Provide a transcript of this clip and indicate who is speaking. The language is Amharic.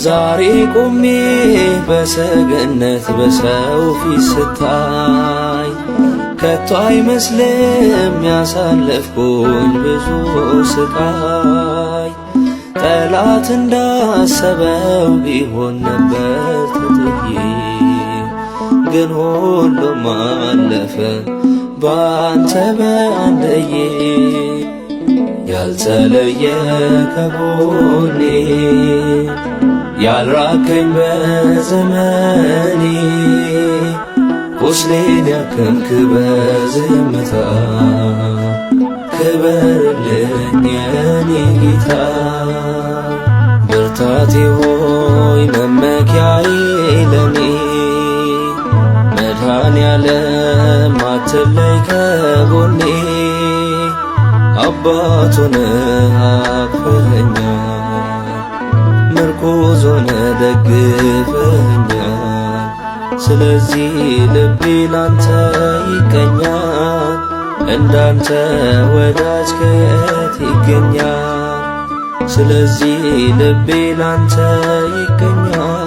Speaker 1: ዛሬ ቆሜ በሰገነት በሰው ፊት ስታይ ከቶ አይመስልም ያሳለፍኩኝ ብዙ ስቃይ። ጠላት እንዳሰበው ቢሆን ነበር ተጥዬ፣ ግን ሁሉም አለፈ ባንተ በአንደዬ። ያልተለየ ከጎኔ ያልራከኝ በዘመኔ ቁስሌን ያከምክ በዝምታ ክበርልኝ የኔ ጌታ። ብርታቴ ሆይ መመኪያዬ ለኔ መድኃኔዓለም አትለይ ከጎኔ። አባት ሆነህ አቅፈኸኛል፣ ምርኩዝ ሆነህ ደግፈኸኛል። ስለዚህ ልቤ ላንተ ይቀኛል፣ እንዳንተ ወዳጅ ከየት ይገኛል? ስለዚህ ልቤ ላንተ ይቀኛል፣